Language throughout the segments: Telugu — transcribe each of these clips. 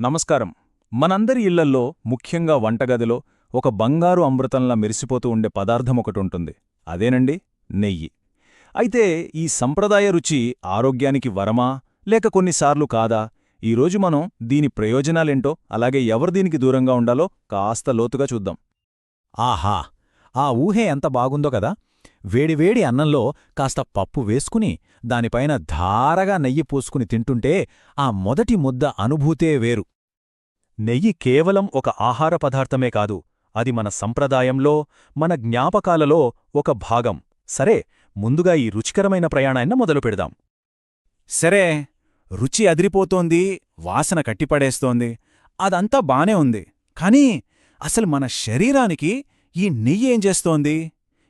నమస్కారం. మనందరి ఇళ్లల్లో, ముఖ్యంగా వంటగదిలో ఒక బంగారు అమృతంలా మెరిసిపోతూ ఉండే పదార్థమొకటుంటుంది. అదేనండి, నెయ్యి. అయితే ఈ సంప్రదాయ రుచి ఆరోగ్యానికి వరమా, లేక కొన్నిసార్లు కాదా? ఈరోజు మనం దీని ప్రయోజనాలేంటో, అలాగే ఎవరు దీనికి దూరంగా ఉండాలో కాస్త లోతుగా చూద్దాం. ఆహా! ఆ ఊహే ఎంత బాగుందో కదా! వేడివేడి అన్నంలో కాస్త పప్పు వేసుకుని, దానిపైన ధారగా నెయ్యి పూసుకుని తింటుంటే ఆ మొదటి ముద్ద అనుభూతే వేరు. నెయ్యి కేవలం ఒక ఆహార పదార్థమే కాదు, అది మన సంప్రదాయంలో, మన జ్ఞాపకాలలో ఒక భాగం. సరే, ముందుగా ఈ రుచికరమైన ప్రయాణాన్ని మొదలుపెడదాం. సరే, రుచి అదిరిపోతోంది, వాసన కట్టిపడేస్తోంది, అదంతా బానే ఉంది. కానీ అసలు మన శరీరానికి ఈ నెయ్యి ఏం చేస్తోంది?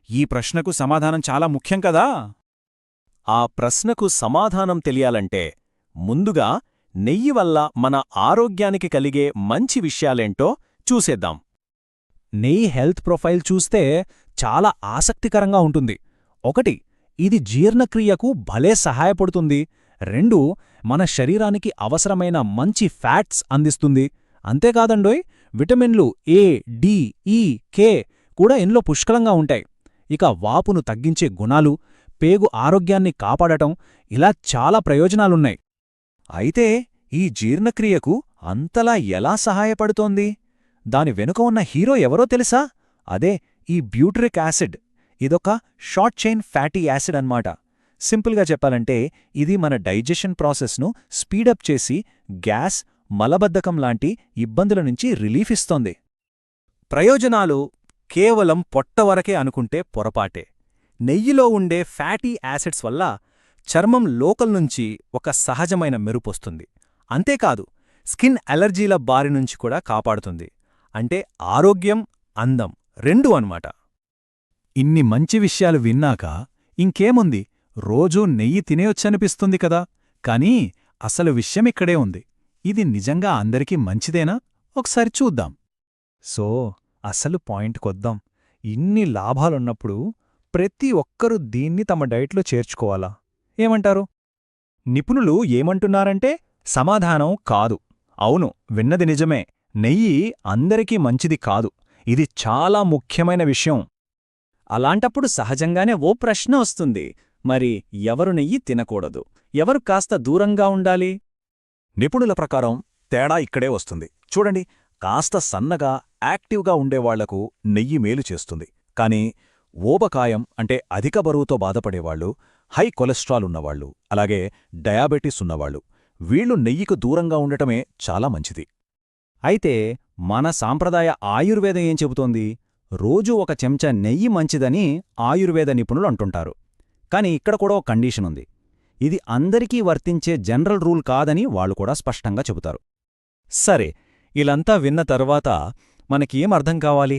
ఈ ప్రశ్నకు సమాధానం చాలా ముఖ్యం కదా! ఆ ప్రశ్నకు సమాధానం తెలియాలంటే ముందుగా నెయ్యి వల్ల మన ఆరోగ్యానికి కలిగే మంచి విషయాలేంటో చూసేద్దాం. నెయ్యి హెల్త్ ప్రొఫైల్ చూస్తే చాలా ఆసక్తికరంగా ఉంటుంది. 1. ఇది జీర్ణక్రియకు భలే సహాయపడుతుంది. 2. మన శరీరానికి అవసరమైన మంచి ఫ్యాట్స్ అందిస్తుంది. అంతేకాదండోయ్, విటమిన్లు ఏ, డి, ఈ, కే కూడా ఇందులో పుష్కలంగా ఉంటాయి. ఇక వాపును తగ్గించే గుణాలు, పేగు ఆరోగ్యాన్ని కాపాడటం, ఇలా చాలా ప్రయోజనాలున్నాయి. అయితే ఈ జీర్ణక్రియకు అంతలా ఎలా సహాయపడుతోంది? దాని వెనుక ఉన్న హీరో ఎవరో తెలుసా? అదే ఈ బ్యూటరిక్ యాసిడ్. ఇదొక షార్ట్ చైన్ ఫ్యాటీ యాసిడ్ అన్నమాట. సింపుల్గా చెప్పాలంటే ఇది మన డైజెషన్ ప్రాసెస్ను స్పీడప్ చేసి గ్యాస్, మలబద్ధకం లాంటి ఇబ్బందుల నుంచి రిలీఫ్ ఇస్తోంది. ప్రయోజనాలు కేవలం పొట్టవరకే అనుకుంటే పొరపాటే. నెయ్యిలో ఉండే ఫ్యాటీ యాసిడ్స్ వల్ల చర్మం లోకల్ నుంచి ఒక సహజమైన మెరుపొస్తుంది. అంతేకాదు, స్కిన్ అలర్జీల బారినుంచి కూడా కాపాడుతుంది. అంటే ఆరోగ్యం, అందం రెండూ అన్నమాట. ఇన్ని మంచి విషయాలు విన్నాక ఇంకేముంది, రోజూ నెయ్యి తినేయొచ్చనిపిస్తుంది కదా! కానీ అసలు విషయమిక్కడే ఉంది. ఇది నిజంగా అందరికీ మంచిదేనా? ఒకసారి చూద్దాం. సో, అసలు పాయింట్కొద్దాం. ఇన్ని లాభాలున్నప్పుడు ప్రతి ఒక్కరూ దీన్ని తమ డైట్లో చేర్చుకోవాలా? ఏమంటారు? నిపుణులు ఏమంటున్నారంటే సమాధానం కాదు. అవును, విన్నది నిజమే. నెయ్యి అందరికీ మంచిది కాదు. ఇది చాలా ముఖ్యమైన విషయం. అలాంటప్పుడు సహజంగానే ఓ ప్రశ్న వస్తుంది. మరి ఎవరు నెయ్యి తినకూడదు? ఎవరు కాస్త దూరంగా ఉండాలి? నిపుణుల ప్రకారం తేడా ఇక్కడే వస్తుంది. చూడండి, కాస్త సన్నగా, యాక్టివ్గా ఉండేవాళ్లకు నెయ్యి మేలు చేస్తుంది. కానీ ఊబకాయం అంటే అధిక బరువుతో బాధపడేవాళ్లు, హై కొలెస్ట్రాల్ ఉన్నవాళ్లు, అలాగే డయాబెటీస్ ఉన్నవాళ్లు, వీళ్లు నెయ్యికి దూరంగా ఉండటమే చాలా మంచిది. అయితే మన సాంప్రదాయ ఆయుర్వేదం ఏం చెబుతోంది? రోజూ ఒక చెంచా నెయ్యి మంచిదని ఆయుర్వేద నిపుణులు అంటుంటారు. కాని ఇక్కడ కూడా ఒక కండీషన్ ఉంది. ఇది అందరికీ వర్తించే జనరల్ రూల్ కాదని వాళ్ళు కూడా స్పష్టంగా చెబుతారు. సరే, ఇలంతా విన్న తర్వాత మనకేం అర్థం కావాలి?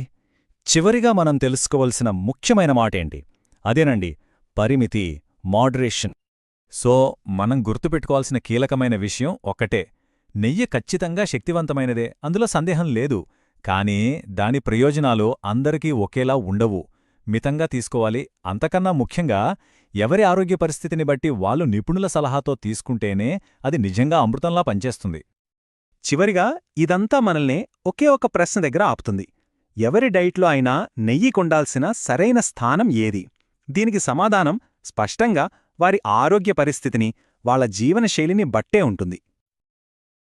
చివరిగా మనం తెలుసుకోవలసిన ముఖ్యమైన మాటేంటి? అదేనండి, పరిమితి, మోడరేషన్. సో, మనం గుర్తుపెట్టుకోవాల్సిన కీలకమైన విషయం ఒక్కటే. నెయ్యి ఖచ్చితంగా శక్తివంతమైనదే, అందులో సందేహం లేదు. కానీ దాని ప్రయోజనాలు అందరికీ ఒకేలా ఉండవు. మితంగా తీసుకోవాలి. అంతకన్నా ముఖ్యంగా ఎవరి ఆరోగ్య పరిస్థితిని బట్టి వాళ్ళు నిపుణుల సలహాతో తీసుకుంటేనే అది నిజంగా అమృతంలా పనిచేస్తుంది. చివరిగా ఇదంతా మనల్ని ఒకే ఒక ప్రశ్న దగ్గర ఆపుతుంది. ఎవరి డైట్లో అయినా నెయ్యి కొండాల్సిన సరైన స్థానం ఏది? దీనికి సమాధానం స్పష్టంగా వారి ఆరోగ్య పరిస్థితిని, వాళ్ల జీవనశైలిని బట్టే ఉంటుంది.